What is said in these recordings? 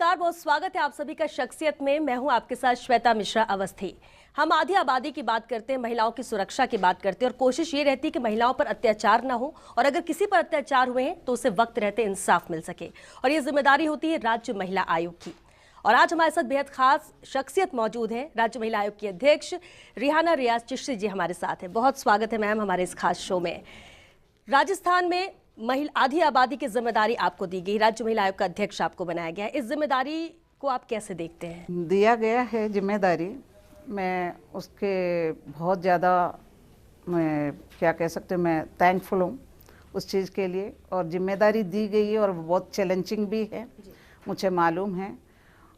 नमस्कार, बहुत स्वागत है आप सभी का शख्सियत में। मैं हूं आपके साथ श्वेता मिश्रा अवस्थी। हम आधी आबादी की बात करते हैं, महिलाओं की सुरक्षा की बात करते हैं और कोशिश ये रहती है कि महिलाओं पर अत्याचार ना हो और अगर किसी पर अत्याचार हुए हैं तो उसे वक्त रहते इंसाफ मिल सके, और ये जिम्मेदारी होती है राज्य महिला आयोग की। और आज हमारे साथ बेहद खास शख्सियत मौजूद है, राज्य महिला आयोग की अध्यक्ष रिहाना रियाज चिश्ती जी हमारे साथ है। बहुत स्वागत है मैम हमारे इस खास शो में। राजस्थान में महिला आधी आबादी की जिम्मेदारी आपको दी गई, राज्य महिला आयोग का अध्यक्ष आपको बनाया गया है। इस जिम्मेदारी को आप कैसे देखते हैं? दिया गया है जिम्मेदारी, मैं उसके बहुत ज़्यादा, मैं क्या कह सकते हैं, मैं थैंकफुल हूँ उस चीज़ के लिए। और जिम्मेदारी दी गई है और बहुत चैलेंजिंग भी है, मुझे मालूम है।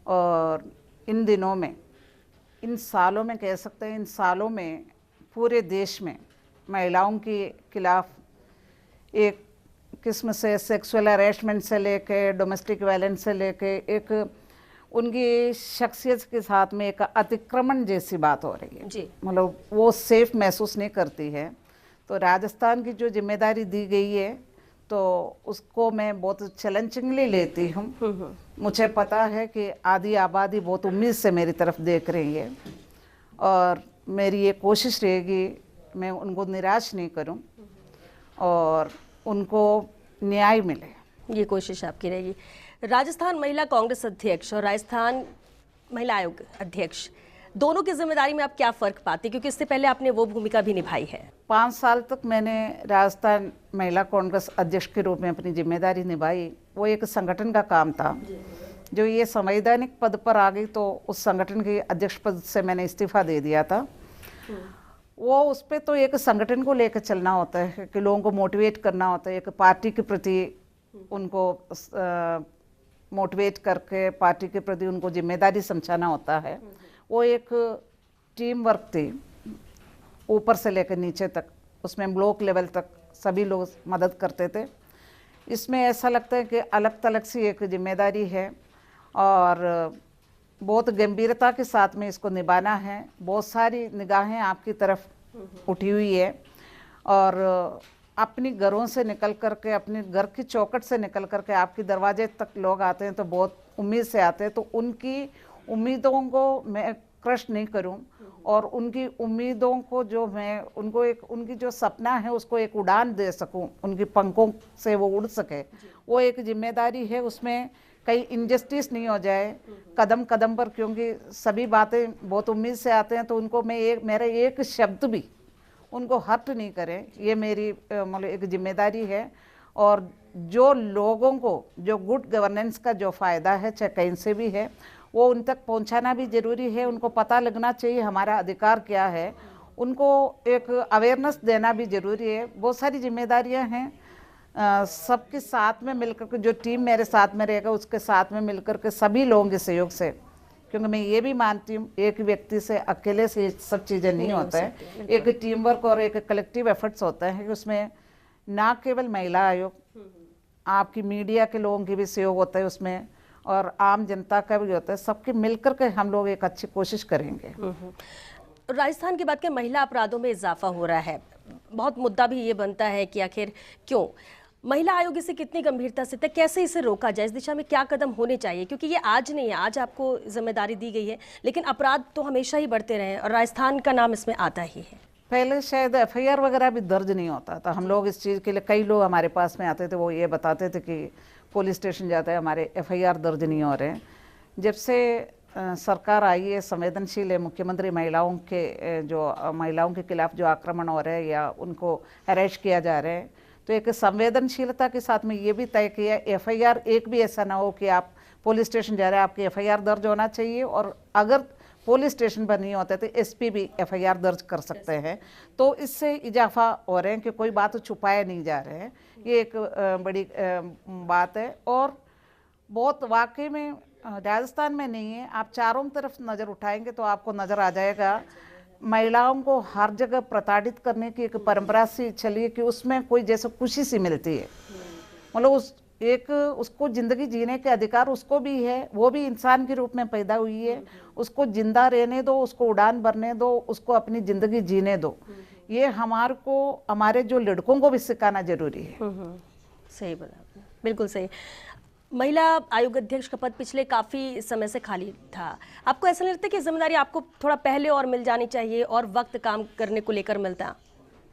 और इन दिनों में, इन सालों में कह सकते हैं, इन सालों में पूरे देश में महिलाओं के खिलाफ एक किस्म से सेक्सुअल हरेसमेंट से लेके डोमेस्टिक वायलेंस से लेके एक उनकी शख्सियत के साथ में एक अतिक्रमण जैसी बात हो रही है जी। मतलब वो सेफ महसूस नहीं करती है। तो राजस्थान की जो जिम्मेदारी दी गई है तो उसको मैं बहुत चैलेंजिंगली लेती हूँ। मुझे पता है कि आधी आबादी बहुत उम्मीद से मेरी तरफ देख रही है और मेरी ये कोशिश रहेगी मैं उनको निराश नहीं करूँ और उनको न्याय मिले, ये कोशिश आपकी रहेगी। राजस्थान महिला कांग्रेस अध्यक्ष और राजस्थान महिला आयोग अध्यक्ष, दोनों की जिम्मेदारी में आप क्या फर्क पाते हैं, क्योंकि इससे पहले आपने वो भूमिका भी निभाई है? 5 साल तक मैंने राजस्थान महिला कांग्रेस अध्यक्ष के रूप में अपनी जिम्मेदारी निभाई। वो एक संगठन का काम था। जो ये संवैधानिक पद पर आ गई तो उस संगठन के अध्यक्ष पद से मैंने इस्तीफा दे दिया था। वो उस पर तो एक संगठन को लेकर चलना होता है कि लोगों को मोटिवेट करना होता है, एक पार्टी के प्रति उनको मोटिवेट करके पार्टी के प्रति उनको जिम्मेदारी समझाना होता है। वो एक टीम वर्क थी, ऊपर से लेकर नीचे तक, उसमें ब्लॉक लेवल तक सभी लोग मदद करते थे। इसमें ऐसा लगता है कि अलग थलग सी एक जिम्मेदारी है और बहुत गंभीरता के साथ में इसको निभाना है। बहुत सारी निगाहें आपकी तरफ उठी हुई है और अपनी घरों से निकल करके, अपने घर की चौखट से निकल करके आपके दरवाजे तक लोग आते हैं तो बहुत उम्मीद से आते हैं। तो उनकी उम्मीदों को मैं क्रश नहीं करूं और उनकी उम्मीदों को जो मैं उनको एक उनकी जो सपना है उसको एक उड़ान दे सकूं, उनकी पंखों से वो उड़ सके, वो एक जिम्मेदारी है। उसमें कहीं इनजस्टिस नहीं हो जाए कदम कदम पर, क्योंकि सभी बातें बहुत उम्मीद से आते हैं तो उनको मैं मेरा एक शब्द भी उनको हर्ट नहीं करें, ये मेरी मतलब एक जिम्मेदारी है। और जो लोगों को जो गुड गवर्नेंस का जो फ़ायदा है चाहे कहीं से भी है वो उन तक पहुंचाना भी ज़रूरी है। उनको पता लगना चाहिए हमारा अधिकार क्या है, उनको एक अवेयरनेस देना भी ज़रूरी है। बहुत सारी जिम्मेदारियां हैं, सबके साथ में मिलकर के, जो टीम मेरे साथ में रहेगा उसके साथ में मिलकर के सभी लोगों के सहयोग से, क्योंकि मैं ये भी मानती हूँ एक व्यक्ति से अकेले से सब चीज़ें नहीं होता है, एक टीम वर्क और एक कलेक्टिव एफर्ट्स होता है। उसमें ना केवल महिला आयोग, आपकी मीडिया के लोगों की भी सहयोग होता है उसमें और आम जनता का भी होता है। सबके मिलकर के हम लोग एक अच्छी कोशिश करेंगे। राजस्थान की बात करें, महिला अपराधों में इजाफा हो रहा है। बहुत मुद्दा भी ये बनता है कि आखिर क्यों, महिला आयोग इसे कितनी गंभीरता से, कैसे इसे रोका जाए, इस दिशा में क्या कदम होने चाहिए? क्योंकि ये आज नहीं है, आज आपको जिम्मेदारी दी गई है, लेकिन अपराध तो हमेशा ही बढ़ते रहे और राजस्थान का नाम इसमें आता ही है। पहले शायद एफआईआर वगैरह भी दर्ज नहीं होता था। हम लोग इस चीज़ के लिए, कई लोग हमारे पास में आते थे, वो ये बताते थे कि पुलिस स्टेशन जाते हैं हमारे एफआईआर दर्ज नहीं हो रहे हैं। जब से सरकार आई है, संवेदनशील है, मुख्यमंत्री महिलाओं के जो महिलाओं के खिलाफ जो आक्रमण हो रहे हैं या उनको हरेश किया जा रहा है, तो एक संवेदनशीलता के साथ में ये भी तय किया एफआईआर एक भी ऐसा ना हो कि आप पुलिस स्टेशन जा रहे हैं आपकी एफआईआर दर्ज होना चाहिए, और अगर पुलिस स्टेशन पर नहीं होते तो एसपी भी एफआईआर दर्ज कर सकते हैं। तो इससे इजाफा हो रहे हैं कि कोई बात छुपाए नहीं जा रहे हैं, ये एक बड़ी बात है। और बहुत वाकई में राजस्थान में नहीं है, आप चारों तरफ नज़र उठाएंगे तो आपको नज़र आ जाएगा महिलाओं को हर जगह प्रताड़ित करने की एक परंपरा सी चली है कि उसमें कोई जैसे खुशी सी मिलती है। मतलब उसको ज़िंदगी जीने के अधिकार उसको भी है, वो भी इंसान के रूप में पैदा हुई है, उसको जिंदा रहने दो, उसको उड़ान भरने दो, उसको अपनी ज़िंदगी जीने दो। ये हमारे जो लड़कों को भी सिखाना जरूरी है। सही बोला आपने, बिल्कुल सही। महिला आयोग अध्यक्ष का पद पिछले काफी समय से खाली था। आपको ऐसा नहीं लगता कि जिम्मेदारी आपको थोड़ा पहले और मिल जानी चाहिए और वक्त काम करने को लेकर मिलता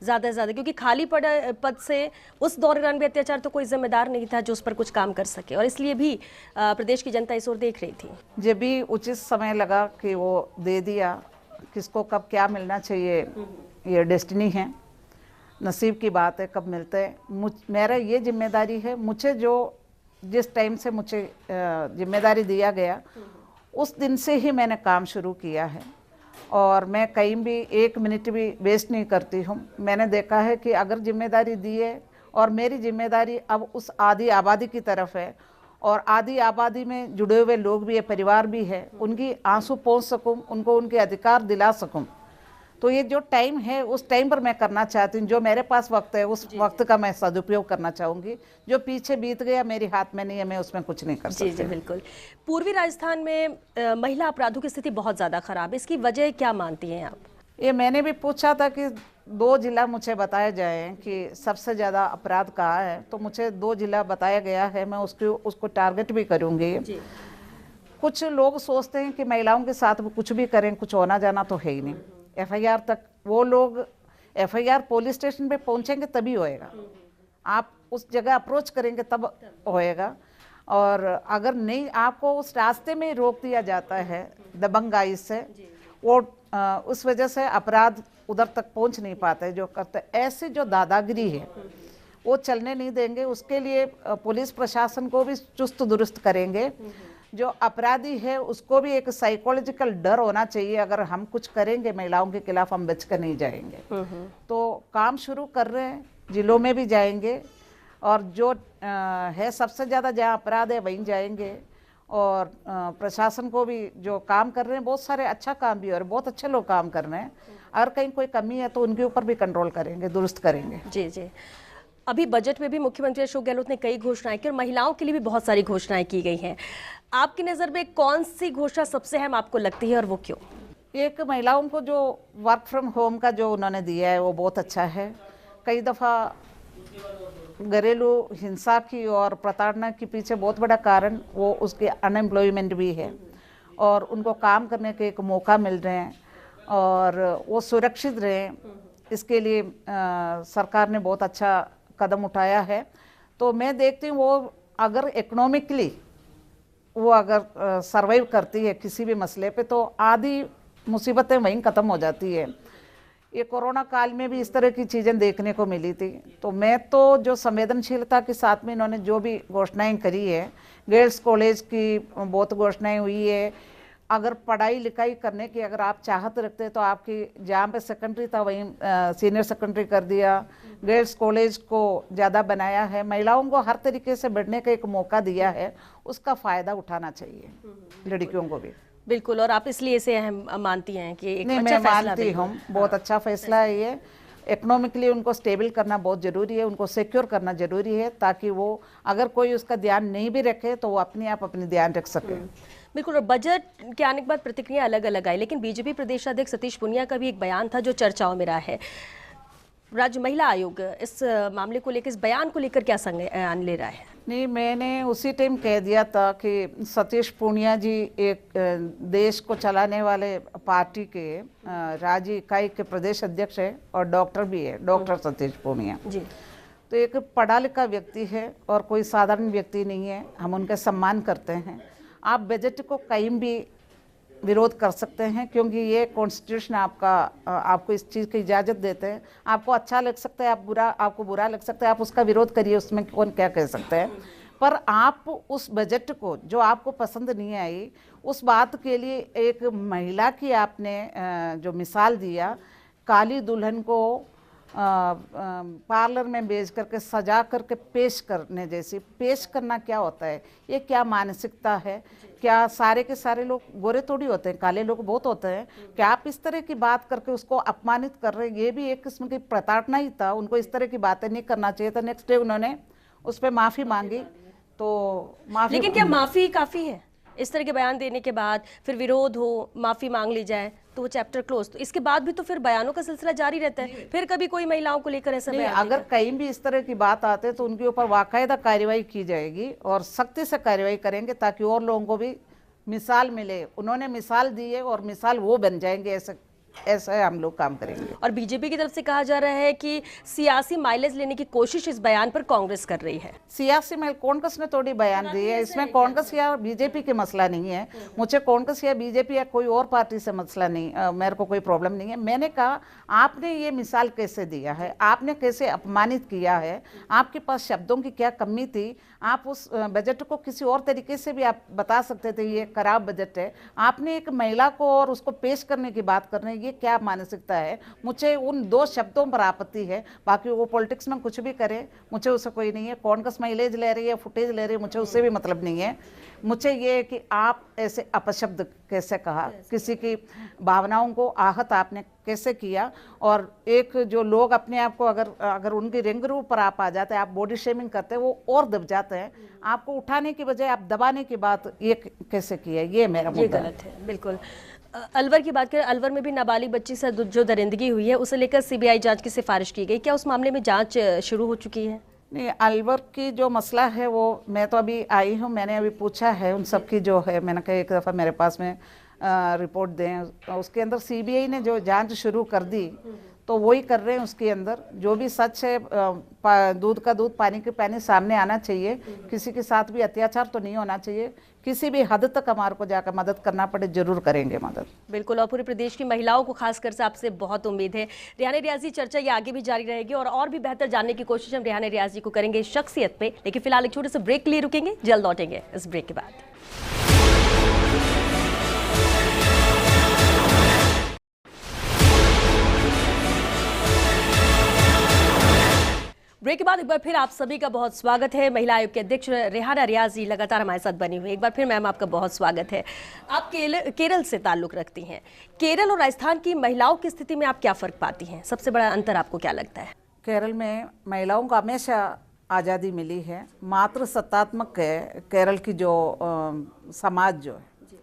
ज्यादा से ज्यादा, क्योंकि खाली पड़े पद से उस दौरान भी अत्याचार तो कोई जिम्मेदार नहीं था जो उस पर कुछ काम कर सके, और इसलिए भी प्रदेश की जनता इस ओर देख रही थी। जब भी उचित समय लगा कि वो दे दिया, किसको कब क्या मिलना चाहिए ये डेस्टिनी है, नसीब की बात है कब मिलते हैं। मेरा ये जिम्मेदारी है, मुझे जो जिस टाइम से मुझे जिम्मेदारी दिया गया उस दिन से ही मैंने काम शुरू किया है और मैं कहीं भी एक मिनट भी वेस्ट नहीं करती हूँ। मैंने देखा है कि अगर जिम्मेदारी दी है और मेरी जिम्मेदारी अब उस आधी आबादी की तरफ है और आधी आबादी में जुड़े हुए लोग भी है, परिवार भी है, उनकी आंसू पहुँच सकूँ, उनको उनके अधिकार दिला सकूँ, तो ये जो टाइम है उस टाइम पर मैं करना चाहती हूँ। जो मेरे पास वक्त है उस वक्त का मैं सदुपयोग करना चाहूँगी। जो पीछे बीत गया मेरे हाथ में नहीं है, मैं उसमें कुछ नहीं कर सकती। जी बिल्कुल। पूर्वी राजस्थान में महिला अपराधों की स्थिति बहुत ज़्यादा खराब है, इसकी वजह क्या मानती हैं आप? ये मैंने भी पूछा था कि 2 जिला मुझे बताए जाए कि सबसे ज़्यादा अपराध कहाँ है, तो मुझे 2 जिला बताया गया है। मैं उसको टारगेट भी करूँगी। कुछ लोग सोचते हैं कि महिलाओं के साथ वो कुछ भी करें, कुछ होना जाना तो है ही नहीं। FIR तक वो लोग FIR पुलिस स्टेशन पे पहुंचेंगे तभी होएगा, आप उस जगह अप्रोच करेंगे तब होएगा। और अगर नहीं, आपको उस रास्ते में रोक दिया जाता है दबंगाई से, वो उस वजह से अपराध उधर तक पहुंच नहीं पाते जो करते। ऐसे जो दादागिरी है वो चलने नहीं देंगे। उसके लिए पुलिस प्रशासन को भी चुस्त दुरुस्त करेंगे। जो अपराधी है उसको भी एक साइकोलॉजिकल डर होना चाहिए, अगर हम कुछ करेंगे महिलाओं के खिलाफ हम बच कर नहीं जाएंगे। तो काम शुरू कर रहे हैं, जिलों में भी जाएंगे और जो है सबसे ज़्यादा जहाँ अपराध है वहीं जाएंगे। और प्रशासन को भी जो काम कर रहे हैं, बहुत सारे अच्छा काम भी हो रहे हैं, बहुत अच्छे लोग काम कर रहे हैं। अगर कहीं कोई कमी है तो उनके ऊपर भी कंट्रोल करेंगे, दुरुस्त करेंगे। जी। अभी बजट में भी मुख्यमंत्री अशोक गहलोत ने कई घोषणाएं की और महिलाओं के लिए भी बहुत सारी घोषणाएं की गई हैं। आपकी नज़र में कौन सी घोषणा सबसे अहम आपको लगती है और वो क्यों? एक, महिलाओं को जो वर्क फ्रॉम होम का जो उन्होंने दिया है वो बहुत अच्छा है। कई दफ़ा घरेलू हिंसा की और प्रताड़ना के पीछे बहुत बड़ा कारण वो उसके अनएम्प्लॉयमेंट भी है और उनको काम करने के एक मौका मिल रहे हैं और वो सुरक्षित रहें, इसके लिए सरकार ने बहुत अच्छा कदम उठाया है। तो मैं देखती हूँ वो अगर इकोनॉमिकली वो अगर सर्वाइव करती है किसी भी मसले पे तो आधी मुसीबतें वहीं ख़त्म हो जाती है। ये कोरोना काल में भी इस तरह की चीज़ें देखने को मिली थी। तो मैं तो जो संवेदनशीलता के साथ में इन्होंने जो भी घोषणाएं करी है, गर्ल्स कॉलेज की बहुत घोषणाएं हुई है। अगर पढ़ाई लिखाई करने की अगर आप चाहत रखते हैं तो आपकी जहाँ पे सेकेंडरी था वहीं सीनियर सेकेंडरी कर दिया, गर्ल्स कॉलेज को ज़्यादा बनाया है, महिलाओं को हर तरीके से बढ़ने का एक मौका दिया है, उसका फ़ायदा उठाना चाहिए लड़कियों को भी। बिल्कुल। और आप इसलिए इसे अहम मानती हैं कि एक नहीं, अच्छा मैं फैसला मानती हूँ बहुत अच्छा फैसला है ये। इकोनॉमिकली उनको स्टेबल करना बहुत ज़रूरी है, उनको सिक्योर करना ज़रूरी है, ताकि वो अगर कोई उसका ध्यान नहीं भी रखे तो वो अपने आप अपनी ध्यान रख सके। बिल्कुल। और बजट के आने के बाद प्रतिक्रिया अलग अलग आई, लेकिन बीजेपी प्रदेश अध्यक्ष सतीश पूनिया का भी एक बयान था जो चर्चाओं में रहा है। राज्य महिला आयोग इस मामले को लेकर, इस बयान को लेकर क्या संज्ञान ले रहा है? नहीं, मैंने उसी टाइम कह दिया था कि सतीश पूनिया जी एक देश को चलाने वाले पार्टी के राज्य इकाई के प्रदेश अध्यक्ष है और डॉक्टर भी है, डॉक्टर सतीश पूनिया जी। तो एक पढ़ा लिखा व्यक्ति है और कोई साधारण व्यक्ति नहीं है, हम उनका सम्मान करते हैं। आप बजट को कहीं भी विरोध कर सकते हैं क्योंकि ये कॉन्स्टिट्यूशन आपको इस चीज़ की इजाज़त देते हैं। आपको अच्छा लग सकता है, आपको बुरा लग सकता है, आप उसका विरोध करिए, उसमें कौन क्या कह सकता है। पर आप उस बजट को जो आपको पसंद नहीं आई, उस बात के लिए एक महिला की आपने जो मिसाल दिया, काली दुल्हन को पार्लर में भेज करके सजा करके पेश करने जैसी, पेश करना क्या होता है, ये क्या मानसिकता है? क्या सारे के सारे लोग गोरे थोड़ी होते हैं, काले लोग बहुत होते हैं? क्या आप इस तरह की बात करके उसको अपमानित कर रहे हैं? ये भी एक किस्म की प्रताड़ना ही था, उनको इस तरह की बातें नहीं करना चाहिए था। नेक्स्ट डे उन्होंने उस पर माफ़ी मांगी, तो माफ़ी। लेकिन क्या माफ़ी काफ़ी है? इस तरह के बयान देने के बाद फिर विरोध हो, माफी मांग ली जाए तो वो चैप्टर क्लोज, तो इसके बाद भी तो फिर बयानों का सिलसिला जारी रहता है, फिर कभी कोई महिलाओं को लेकर ऐसा नहीं, बयान अगर कहीं भी इस तरह की बात आते तो उनके ऊपर बाकायदा कार्रवाई की जाएगी और सख्ती से कार्रवाई करेंगे ताकि और लोगों को भी मिसाल मिले। उन्होंने मिसाल दी है और मिसाल वो बन जाएंगे, ऐसा हम लोग काम करेंगे। और बीजेपी की तरफ से कहा जा रहा है कि सियासी माइलेज लेने की कोशिश इस बयान पर कांग्रेस कर रही है। सियासी में कांग्रेस ने थोड़ी बयान दी है, इसमें कांग्रेस या बीजेपी के मसला नहीं है। मुझे कांग्रेस या बीजेपी या कोई और पार्टी से मसला नहीं, मेरे को कोई प्रॉब्लम नहीं है। मैंने कहा आपने ये मिसाल कैसे दिया है, आपने कैसे अपमानित किया है, आपके पास शब्दों की क्या कमी थी, आप उस बजट को किसी और तरीके से भी आप बता सकते थे ये खराब बजट है। आपने एक महिला को और उसको पेश करने की बात कर रहे हैं, ये क्या मानसिकता है। मुझे उन 2 शब्दों पर आपत्ति है, बाकी वो पॉलिटिक्स में कुछ भी करे मुझे उससे कोई नहीं है। कांग्रेस माइलेज ले रही है, फुटेज ले रही है, मुझे उससे भी मतलब नहीं है। मुझे ये है कि आप ऐसे अपशब्द कैसे कहा, किसी की भावनाओं को आहत आपने कैसे किया। और एक जो लोग अपने आप को अगर उनकी रिंग रूप पर आप आ जाते हैं, आप बॉडी शेमिंग करते हैं, वो और दब जाते हैं। आपको उठाने की बजाय आप दबाने की बात ये कैसे की है, ये मेरा मुद्दा गलत है। बिल्कुल। अलवर की बात करें, अलवर में भी नाबालिग बच्ची से जो दरिंदगी हुई है उसे लेकर सीबीआई जांच की सिफारिश की गई, क्या उस मामले में जांच शुरू हो चुकी है? नहीं, अलवर की जो मसला है वो मैं तो अभी आई हूँ, मैंने अभी पूछा है उन सब की जो है, मैंने कहा एक दफ़ा मेरे पास में रिपोर्ट दें। उसके अंदर सीबीआई ने जो जांच शुरू कर दी तो वही कर रहे हैं। उसके अंदर जो भी सच है, दूध का दूध पानी के पानी सामने आना चाहिए। किसी के साथ भी अत्याचार तो नहीं होना चाहिए। किसी भी हद तक हमारे को जाकर मदद करना पड़े जरूर करेंगे मदद। बिल्कुल। और पूरे प्रदेश की महिलाओं को खासकर से आपसे बहुत उम्मीद है। रेहाना रियाजी, चर्चा ये आगे भी जारी रहेगी और भी बेहतर जानने की कोशिश हम रेहाना रियाजी को करेंगे शख्सियत पे। लेकिन फिलहाल एक छोटे से ब्रेक के लिए रुकेंगे, जल्द लौटेंगे इस ब्रेक के बाद। ब्रेक के बाद एक बार फिर आप सभी का बहुत स्वागत है। महिला आयोग के अध्यक्ष रेहाना रियाजी लगातार हमारे साथ बनी हुई। एक बार फिर मैम आपका बहुत स्वागत है। आप केरल से ताल्लुक रखती हैं। केरल और राजस्थान की महिलाओं की स्थिति में आप क्या फर्क पाती हैं? सबसे बड़ा अंतर आपको क्या लगता है? केरल में महिलाओं को हमेशा आज़ादी मिली है, मातृ सत्तात्मक है केरल की जो समाज जो है,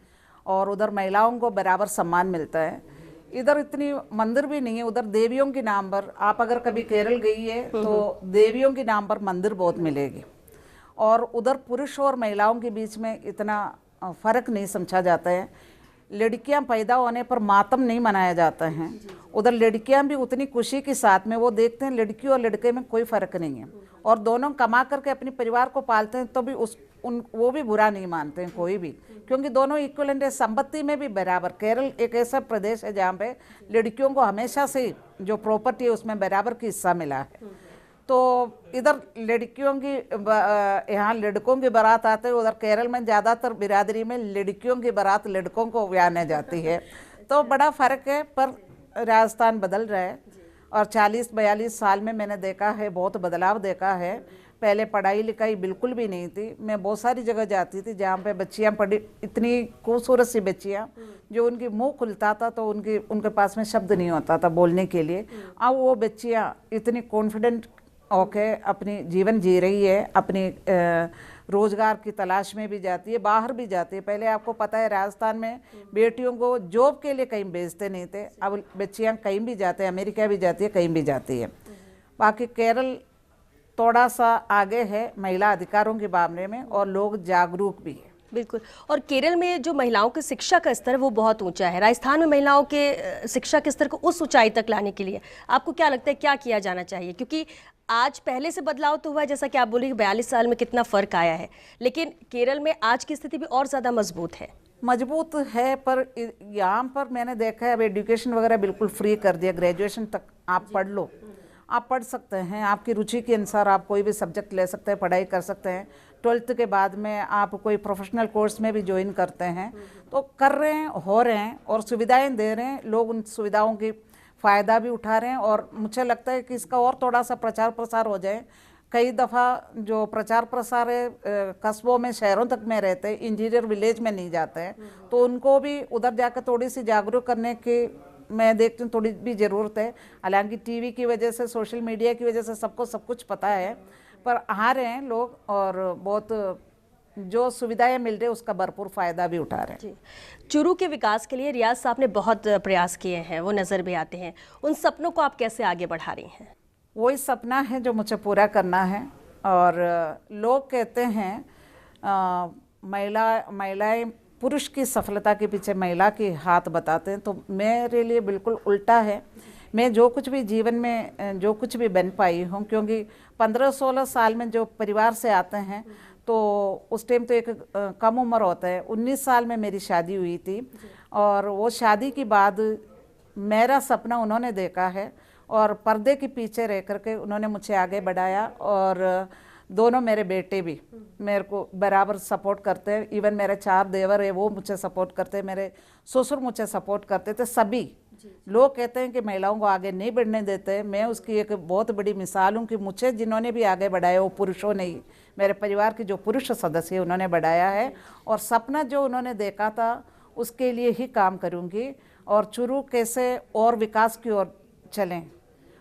और उधर महिलाओं को बराबर सम्मान मिलता है। इधर इतनी मंदिर भी नहीं है, उधर देवियों के नाम पर, आप अगर कभी केरल गई है तो देवियों के नाम पर मंदिर बहुत मिलेगी। और उधर पुरुष और महिलाओं के बीच में इतना फ़र्क नहीं समझा जाता है। लड़कियां पैदा होने पर मातम नहीं मनाया जाता है। उधर लड़कियां भी उतनी खुशी के साथ में वो देखते हैं, लड़की और लड़के में कोई फ़र्क नहीं है और दोनों कमा करके अपने परिवार को पालते हैं, तो भी वो भी बुरा नहीं मानते हैं कोई भी, क्योंकि दोनों इक्वलेंट है, संपत्ति में भी बराबर। केरल एक ऐसा प्रदेश है जहाँ पे लड़कियों को हमेशा से जो प्रॉपर्टी है उसमें बराबर की हिस्सा मिला है। तो इधर लड़कियों की, यहाँ लड़कों की बारात आते हैं, उधर केरल में ज़्यादातर बिरादरी में लड़कियों की बारात लड़कों को ब्याने जाती है। तो बड़ा फ़र्क है, पर राजस्थान बदल रहा है और 40-42 साल में मैंने देखा है, बहुत बदलाव देखा है। पहले पढ़ाई लिखाई बिल्कुल भी नहीं थी। मैं बहुत सारी जगह जाती थी जहाँ पे बच्चियाँ पढ़ी, इतनी खूबसूरत सी बच्चियाँ जो उनकी मुंह खुलता था तो उनके पास में शब्द नहीं होता था बोलने के लिए। अब वो बच्चियाँ इतनी कॉन्फिडेंट होके अपनी जीवन जी रही है, अपनी रोज़गार की तलाश में भी जाती है, बाहर भी जाती है। पहले आपको पता है राजस्थान में बेटियों को जॉब के लिए कहीं भेजते नहीं थे, अब बच्चियाँ कहीं भी जाते हैं, अमेरिका भी जाती है, कहीं भी जाती है। बाकी केरल थोड़ा सा आगे है महिला अधिकारों के मामले में और लोग जागरूक भी है। बिल्कुल। और केरल में जो महिलाओं की शिक्षा का स्तर है वो बहुत ऊंचा है। राजस्थान में महिलाओं के शिक्षा के स्तर को उस ऊंचाई तक लाने के लिए आपको क्या लगता है, क्या किया जाना चाहिए? क्योंकि आज पहले से बदलाव तो हुआ है, जैसा कि आप बोली 42 साल में कितना फ़र्क आया है, लेकिन केरल में आज की स्थिति भी और ज़्यादा मजबूत है। पर यहाँ पर मैंने देखा है अब एजुकेशन वगैरह बिल्कुल फ्री कर दिया, ग्रेजुएशन तक आप पढ़ लो, आप पढ़ सकते हैं, आपकी रुचि के अनुसार आप कोई भी सब्जेक्ट ले सकते हैं, पढ़ाई कर सकते हैं। 12th के बाद में आप कोई प्रोफेशनल कोर्स में भी ज्वाइन करते हैं, तो कर रहे हैं, हो रहे हैं और सुविधाएं दे रहे हैं। लोग उन सुविधाओं की फ़ायदा भी उठा रहे हैं और मुझे लगता है कि इसका और थोड़ा सा प्रचार प्रसार हो जाए। कई दफ़ा जो प्रचार प्रसार है कस्बों में, शहरों तक में रहते हैं, इंटीरियर विलेज में नहीं जाते हैं, तो उनको भी उधर जाकर थोड़ी सी जागरूक करने की मैं देखती हूँ थोड़ी भी ज़रूरत है। हालांकि टीवी की वजह से, सोशल मीडिया की वजह से सबको सब कुछ पता है, पर आ रहे हैं लोग और बहुत जो सुविधाएं मिल रही है उसका भरपूर फायदा भी उठा रहे हैं। जी, चुरू के विकास के लिए रियाज साहब ने बहुत प्रयास किए हैं, वो नज़र भी आते हैं। उन सपनों को आप कैसे आगे बढ़ा रही हैं? वही सपना है जो मुझे पूरा करना है। और लोग कहते हैं महिलाएं पुरुष की सफलता के पीछे महिला के हाथ बताते हैं, तो मेरे लिए बिल्कुल उल्टा है। मैं जो कुछ भी जीवन में जो कुछ भी बन पाई हूँ, क्योंकि 15-16 साल में जो परिवार से आते हैं तो उस टाइम तो एक कम उम्र होता है। 19 साल में मेरी शादी हुई थी और वो शादी के बाद मेरा सपना उन्होंने देखा है और पर्दे के पीछे रह करके उन्होंने मुझे आगे बढ़ाया। और दोनों मेरे बेटे भी मेरे को बराबर सपोर्ट करते हैं। इवन मेरे 4 देवर है वो मुझे सपोर्ट करते हैं, मेरे ससुर मुझे सपोर्ट करते थे। सभी लोग कहते हैं कि महिलाओं को आगे नहीं बढ़ने देते, मैं उसकी एक बहुत बड़ी मिसाल हूँ कि मुझे जिन्होंने भी आगे बढ़ाया वो पुरुषों ने ही, मेरे परिवार के जो पुरुष सदस्य उन्होंने बढ़ाया है। और सपना जो उन्होंने देखा था उसके लिए ही काम करूँगी। और चुरू कैसे और विकास की ओर चलें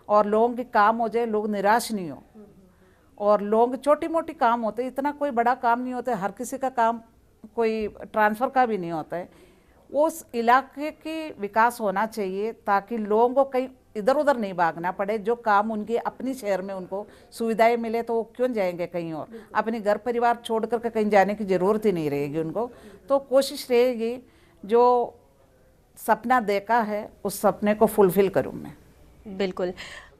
और लोगों के काम हो जाए, लोग निराश नहीं हो। और लोग छोटी मोटी काम होते, इतना कोई बड़ा काम नहीं होता, हर किसी का काम कोई ट्रांसफ़र का भी नहीं होता है। उस इलाके की विकास होना चाहिए ताकि लोगों को कहीं इधर उधर नहीं भागना पड़े। जो काम उनके अपनी शहर में उनको सुविधाएं मिले तो वो क्यों जाएंगे कहीं और, अपने घर परिवार छोड़ करके कहीं जाने की ज़रूरत ही नहीं रहेगी उनको। तो कोशिश रहेगी जो सपना देखा है उस सपने को फुलफिल करूँ मैं। बिल्कुल।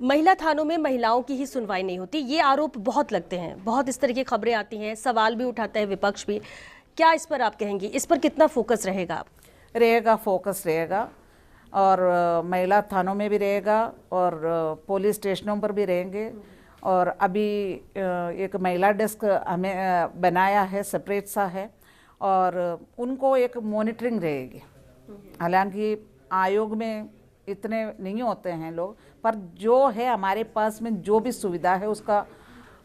महिला थानों में महिलाओं की ही सुनवाई नहीं होती, ये आरोप बहुत लगते हैं, बहुत इस तरह की खबरें आती हैं, सवाल भी उठाता है विपक्ष भी। क्या इस पर आप कहेंगी, इस पर कितना फोकस रहेगा? रहेगा, फोकस रहेगा। और महिला थानों में भी रहेगा और पुलिस स्टेशनों पर भी रहेंगे। और अभी एक महिला डेस्क हमें बनाया है, सेपरेट सा है, और उनको एक मॉनिटरिंग रहेगी। हालांकि आयोग में इतने नहीं होते हैं लोग, पर जो है हमारे पास में जो भी सुविधा है उसका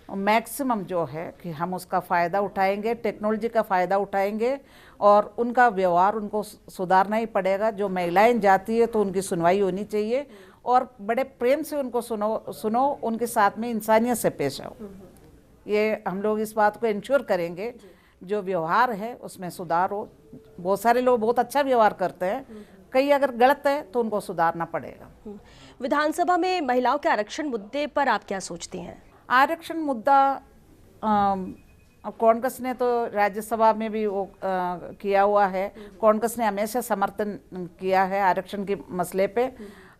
मैक्सिमम जो है कि हम उसका फ़ायदा उठाएंगे, टेक्नोलॉजी का फ़ायदा उठाएंगे और उनका व्यवहार उनको सुधारना ही पड़ेगा। जो महिलाएं जाती है तो उनकी सुनवाई होनी चाहिए और बड़े प्रेम से उनको सुनो, उनके साथ में इंसानियत से पेश आओ। ये हम लोग इस बात को इंश्योर करेंगे जो व्यवहार है उसमें सुधार हो। बहुत सारे लोग बहुत अच्छा व्यवहार करते हैं, कई अगर गलत है तो उनको सुधारना पड़ेगा। विधानसभा में महिलाओं के आरक्षण मुद्दे पर आप क्या सोचती हैं? आरक्षण मुद्दा कांग्रेस ने तो राज्यसभा में भी वो किया हुआ है। कांग्रेस ने हमेशा समर्थन किया है आरक्षण के मसले पे।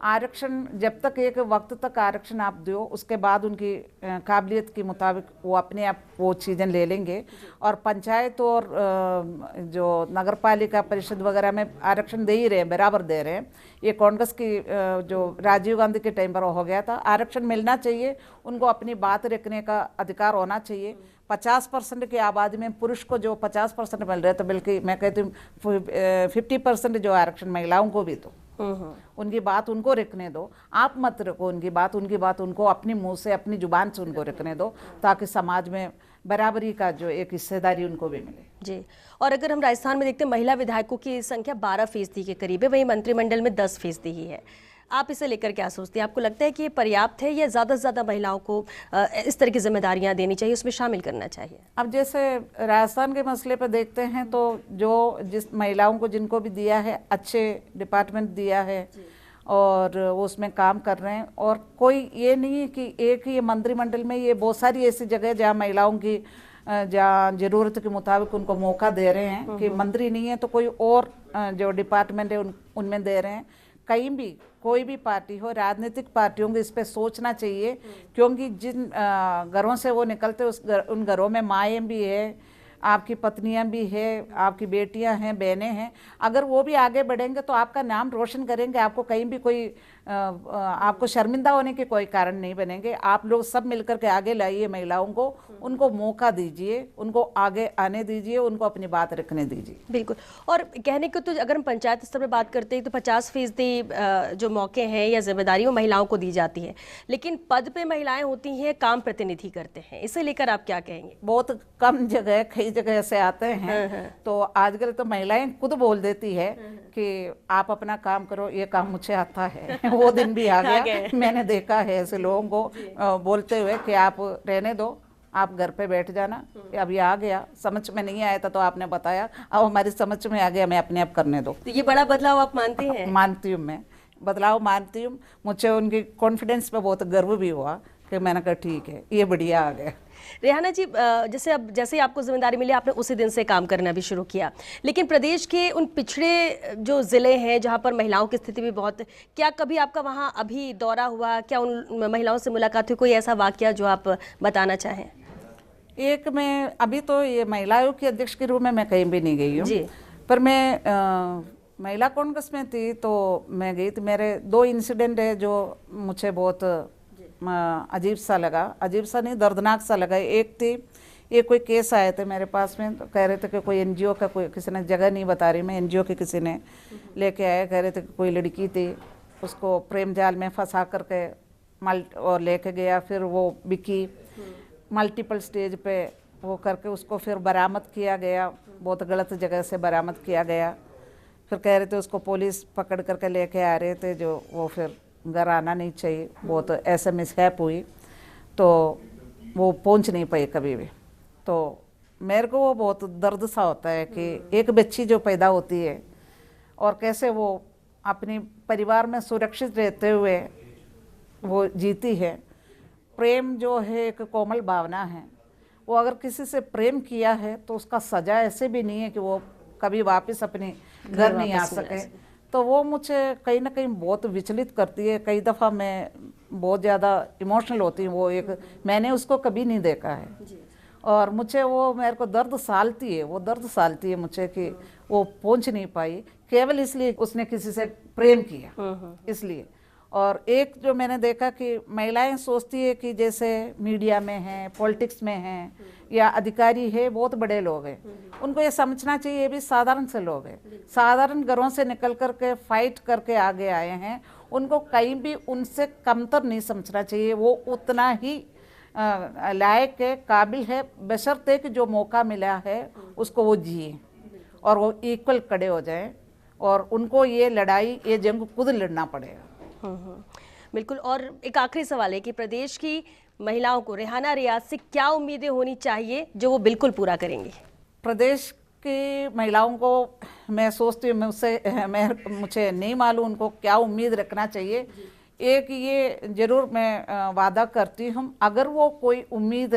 आरक्षण जब तक एक वक्त तक आरक्षण आप दो, उसके बाद उनकी काबिलियत के मुताबिक वो अपने आप वो चीज़ें ले लेंगे। और पंचायत और जो नगर पालिका परिषद वगैरह में आरक्षण दे ही रहे हैं, बराबर दे रहे हैं। ये कांग्रेस की जो राजीव गांधी के टाइम पर हो गया था। आरक्षण मिलना चाहिए, उनको अपनी बात रखने का अधिकार होना चाहिए। 50% की आबादी में पुरुष को जो 50% मिल रहे, तो बल्कि मैं कहती हूँ 50% जो आरक्षण महिलाओं को भी दो। उनकी बात उनको रखने दो, आप मत रखो उनकी बात उनको अपनी मुंह से, अपनी जुबान से उनको रखने दो, ताकि समाज में बराबरी का जो एक हिस्सेदारी उनको भी मिले। जी। और अगर हम राजस्थान में देखते हैं, महिला विधायकों की संख्या 12% के करीब है, वहीं मंत्रिमंडल में 10% ही है। आप इसे लेकर क्या सोचते हैं? आपको लगता है कि ये पर्याप्त है या ज़्यादा से ज़्यादा महिलाओं को इस तरह की जिम्मेदारियां देनी चाहिए, उसमें शामिल करना चाहिए? अब जैसे राजस्थान के मसले पर देखते हैं तो जो जिस महिलाओं को जिनको भी दिया है, अच्छे डिपार्टमेंट दिया है और वो उसमें काम कर रहे हैं। और कोई ये नहीं है कि एक ही मंत्रिमंडल में, ये बहुत सारी ऐसी जगह जहाँ महिलाओं की जहाँ ज़रूरत के मुताबिक उनको मौका दे रहे हैं कि मंत्री नहीं है तो कोई और जो डिपार्टमेंट है उनमें दे रहे हैं। कहीं भी कोई भी पार्टी हो, राजनीतिक पार्टियों को इस पे सोचना चाहिए, क्योंकि जिन घरों से वो निकलते उन घरों में माएँ भी है, आपकी पत्नियां भी है, आपकी बेटियां हैं, बहनें हैं। अगर वो भी आगे बढ़ेंगे तो आपका नाम रोशन करेंगे, आपको कहीं भी कोई आपको शर्मिंदा होने के कोई कारण नहीं बनेंगे। आप लोग सब मिलकर के आगे लाइए महिलाओं को, उनको मौका दीजिए, उनको आगे आने दीजिए, उनको अपनी बात रखने दीजिए। बिल्कुल। और कहने को तो अगर हम पंचायत स्तर पर बात करते हैं तो 50% जो मौके हैं या जिम्मेदारी वो महिलाओं को दी जाती है, लेकिन पद पे महिलाएं होती हैं, काम प्रतिनिधि करते हैं, इसे लेकर आप क्या कहेंगे? बहुत कम जगह, कई जगह से आते हैं तो आजकल तो महिलाएं खुद बोल देती है कि आप अपना काम करो, ये काम मुझे आता है। वो दिन भी आ गया। मैंने देखा है ऐसे लोगों को बोलते हुए कि आप रहने दो, आप घर पे बैठ जाना, अभी आ गया, समझ में नहीं आया था तो आपने बताया, अब हमारी समझ में आ गया, मैं अपने आप करने दो। तो ये बड़ा बदलाव आप मानती हैं? मानती हूँ, मैं बदलाव मानती हूँ। मुझे उनकी कॉन्फिडेंस पे बहुत गर्व भी हुआ कि मैंने कहा ठीक है, ये बढ़िया आ गया। रेहाना जी, जैसे ही आपको जिम्मेदारी मिली आपने उसी दिन से काम करना भी शुरू किया, लेकिन प्रदेश के उन पिछड़े जो ज़िले हैं जहां पर महिलाओं की स्थिति भी बहुत, क्या कभी आपका वहां अभी दौरा हुआ, क्या उन महिलाओं से मुलाकात हुई, कोई ऐसा वाकया जो आप बताना चाहें? एक मैं अभी तो ये महिलाओं की अध्यक्ष के रूप में मैं कहीं भी नहीं गई हूँ जी। पर मैं महिला कांग्रेस में थी तो मैं गई थी। मेरे 2 इंसिडेंट है जो मुझे बहुत अजीब सा लगा, अजीब सा नहीं दर्दनाक सा लगा। एक थी, ये कोई केस आए थे मेरे पास में, तो कह रहे थे कि कोई एनजीओ का, कोई किसी ने, जगह नहीं बता रही मैं, एनजीओ के किसी ने लेके आए, कह रहे थे कि कोई लड़की थी उसको प्रेम जाल में फंसा करके और लेके गया, फिर वो बिकी, मल्टीपल स्टेज पे वो करके उसको फिर बरामद किया गया, बहुत गलत जगह से बरामद किया गया। फिर कह रहे थे उसको पुलिस पकड़ करके लेके आ रहे थे, जो वो फिर घर आना नहीं चाहिए, बहुत ऐसे मिसहैप हुई तो वो पहुंच नहीं पाई कभी भी। तो मेरे को वो बहुत दर्द सा होता है कि एक बच्ची जो पैदा होती है और कैसे वो अपनी परिवार में सुरक्षित रहते हुए वो जीती है। प्रेम जो है एक कोमल भावना है, वो अगर किसी से प्रेम किया है तो उसका सजा ऐसे भी नहीं है कि वो कभी वापस अपने घर नहीं आ सके। तो वो मुझे कहीं ना कहीं बहुत विचलित करती है। कई दफ़ा मैं बहुत ज़्यादा इमोशनल होती हूँ। वो एक मैंने उसको कभी नहीं देखा है और मुझे वो मेरे को दर्द सालती है, वो दर्द सालती है मुझे कि वो पहुँच नहीं पाई केवल इसलिए उसने किसी से प्रेम किया इसलिए। और एक जो मैंने देखा कि महिलाएं सोचती है कि जैसे मीडिया में हैं, पॉलिटिक्स में हैं या अधिकारी है, बहुत बड़े लोग हैं, उनको ये समझना चाहिए ये भी साधारण से लोग हैं, साधारण घरों से निकल करके फाइट करके आगे आए हैं। उनको कहीं भी उनसे कमतर नहीं समझना चाहिए, वो उतना ही लायक है, काबिल है, बशर्ते कि जो मौका मिला है उसको वो जिए और वो इक्वल खड़े हो जाएं और उनको ये लड़ाई, ये जंग खुद लड़ना पड़ेगा। बिल्कुल। और एक आखिरी सवाल है कि प्रदेश की महिलाओं को रेहाना रियाज से क्या उम्मीदें होनी चाहिए जो वो बिल्कुल पूरा करेंगी? प्रदेश की महिलाओं को मैं सोचती हूँ, मुझे नहीं मालूम उनको क्या उम्मीद रखना चाहिए। एक ये जरूर मैं वादा करती हूँ, अगर वो कोई उम्मीद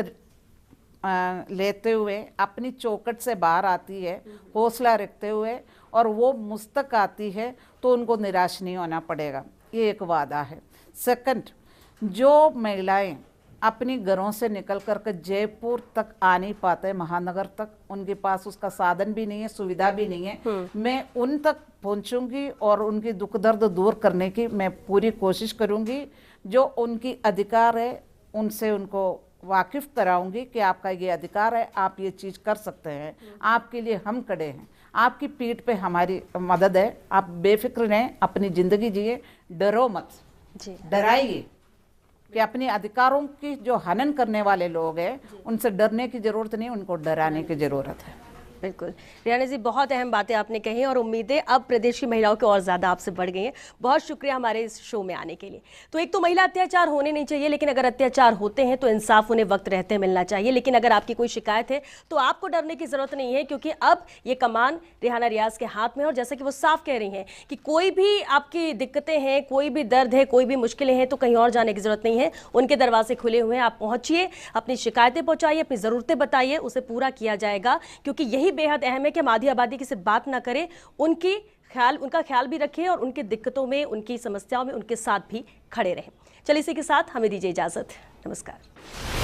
लेते हुए अपनी चौखट से बाहर आती है, हौसला रखते हुए, और वो मुस्तक आती है तो उनको निराश नहीं होना पड़ेगा, ये एक वादा है। सेकंड, जो महिलाएं अपनी घरों से निकल कर के जयपुर तक आ नहीं पाते, महानगर तक, उनके पास उसका साधन भी नहीं है, सुविधा भी नहीं है, मैं उन तक पहुंचूंगी और उनकी दुख दर्द दूर करने की मैं पूरी कोशिश करूंगी। जो उनकी अधिकार है उनसे उनको वाकिफ कराऊंगी कि आपका ये अधिकार है, आप ये चीज़ कर सकते हैं, आपके लिए हम खड़े हैं, आपकी पीठ पे हमारी मदद है, आप बेफिक्र रहें, अपनी ज़िंदगी जिए, डरो मत, डराइए कि अपने अधिकारों की जो हनन करने वाले लोग हैं उनसे डरने की ज़रूरत नहीं, उनको डराने की ज़रूरत है। बिल्कुल रेहाना जी, बहुत अहम बातें आपने कही और उम्मीदें अब प्रदेश की महिलाओं की और ज़्यादा आपसे बढ़ गई हैं। बहुत शुक्रिया हमारे इस शो में आने के लिए। तो एक तो महिला अत्याचार होने नहीं चाहिए, लेकिन अगर अत्याचार होते हैं तो इंसाफ उन्हें वक्त रहते मिलना चाहिए। लेकिन अगर आपकी कोई शिकायत है तो आपको डरने की ज़रूरत नहीं है, क्योंकि अब ये कमान रेहाना रियाज के हाथ में है। और जैसे कि वो साफ कह रही हैं कि कोई भी आपकी दिक्कतें हैं, कोई भी दर्द है, कोई भी मुश्किलें हैं तो कहीं और जाने की ज़रूरत नहीं है, उनके दरवाजे खुले हुए हैं। आप पहुँचिए, अपनी शिकायतें पहुँचाइए, अपनी ज़रूरतें बताइए, उसे पूरा किया जाएगा। क्योंकि यही बेहद अहम है कि हम आधी आबादी की सिर्फ बात ना करें, उनका ख्याल भी रखें और उनकी दिक्कतों में, उनकी समस्याओं में उनके साथ भी खड़े रहें। चलिए इसी के साथ हमें दीजिए इजाजत। नमस्कार।